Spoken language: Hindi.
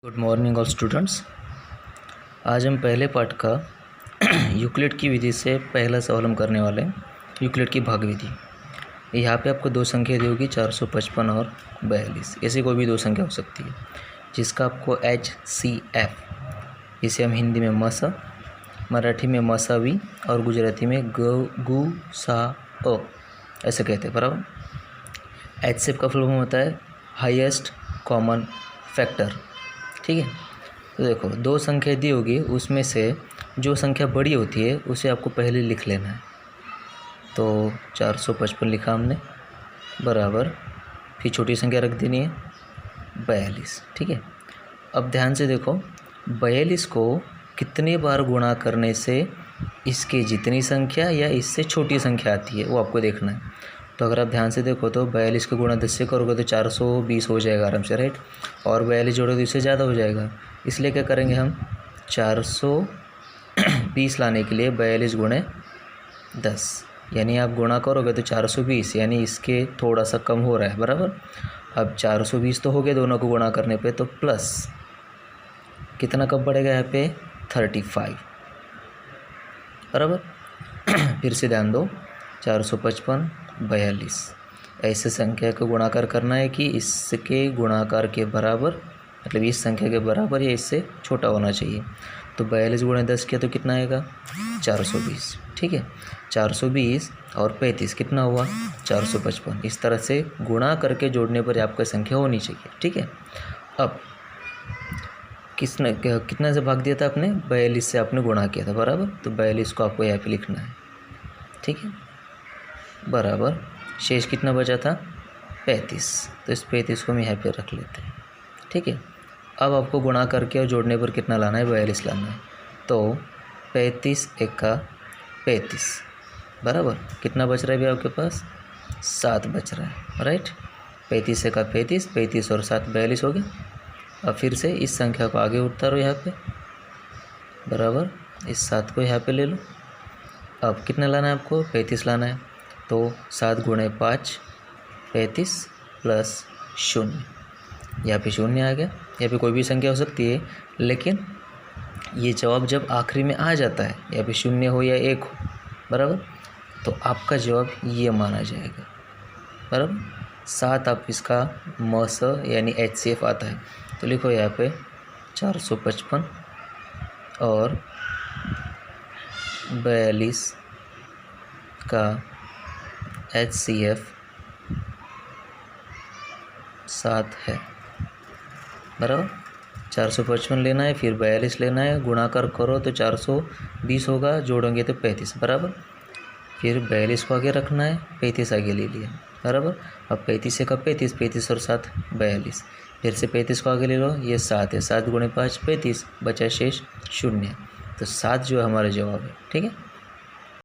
Good morning all students. आज हम पहले पार्ट का यूक्लिड की विधि से पहला सवाल हम करने वाले हैं। यूक्लिड की भाग विधि। यहाँ पे आपको दो संख्या दी होगी 455 और 42। ऐसी कोई भी दो संख्या हो सकती है जिसका आपको HCF, इसे हम हिंदी में मसा, मराठी में मसावी और गुजराती में गु सा अ ऐसे कहते हैं। बराबर। HCF का फुल फॉर्म होता है हाईएस्ट कॉमन फैक्टर। ठीक है। तो देखो दो संख्या दी होगी, उसमें से जो संख्या बड़ी होती है उसे आपको पहले लिख लेना है। तो 455 लिखा हमने, बराबर, फिर छोटी संख्या रख देनी है 42। ठीक है। अब ध्यान से देखो 42 को कितने बार गुणा करने से इसके जितनी संख्या या इससे छोटी संख्या आती है वो आपको देखना है। तो अगर आप ध्यान से देखो तो 42 को गुणा 10 से करोगे तो 420 हो जाएगा आराम से, राइट। और 42 जोड़ोगे तो इससे ज़्यादा हो जाएगा, इसलिए क्या करेंगे हम 420 लाने के लिए 42 गुणे 10, यानी आप गुणा करोगे तो 420, यानी इसके थोड़ा सा कम हो रहा है। बराबर। अब 420 तो हो गए दोनों को गुणा करने पे, तो प्लस कितना कब बढ़ेगा यहाँ पे 35। बराबर। फिर से ध्यान दो 455 42 ऐसे संख्या को गुणाकार करना है कि इसके गुणाकार के बराबर, मतलब इस संख्या के बराबर या इससे छोटा होना चाहिए। तो 42 गुणे 10 किया तो कितना आएगा 420। ठीक है। 420 और 35 कितना हुआ 455। इस तरह से गुणा करके जोड़ने पर आपका संख्या होनी चाहिए। ठीक है। अब किसने कितना से भाग दिया था आपने, 42 से आपने गुणा किया था। बराबर। तो 42 को आपको यहाँ पे लिखना है। ठीक है। बराबर। शेष कितना बचा था 35, तो इस 35 को हम यहाँ पे रख लेते हैं। ठीक है। अब आपको गुणा करके और जोड़ने पर कितना लाना है 42 लाना है। तो 35 एका 35, बराबर। कितना बच रहा है अभी आपके पास 7 बच रहा है, राइट। 35 एका 35, 35 और 7 42 हो गया। अब फिर से इस संख्या को आगे उतारो यहाँ पे, बराबर। इस 7 को यहाँ पे ले लो। अब कितना लाना है आपको 35 लाना है। तो 7 गुणे 5 35 प्लस 0, यहाँ पे 0 आ गया। यहाँ पे कोई भी संख्या हो सकती है, लेकिन ये जवाब जब आखिरी में आ जाता है, यहाँ पे 0 हो या 1 हो, बराबर, तो आपका जवाब ये माना जाएगा। बराबर। 7 आप इसका मस यानी HCF आता है, तो लिखो यहाँ पे 455 और 42 का HCF 7 है। बराबर। 455 लेना है, फिर 42 लेना है, गुणाकार करो तो 420 होगा, जोड़ेंगे तो 35। बराबर। फिर 42 को आगे रखना है, 35 आगे ले लिया। बराबर। अब 35 का 35, 35 और 7 42, फिर से 35 को आगे ले लो, ये 7 है, 7 गुणे 5 35, बचा शेष 0। तो 7 जो है हमारा जवाब है। ठीक है।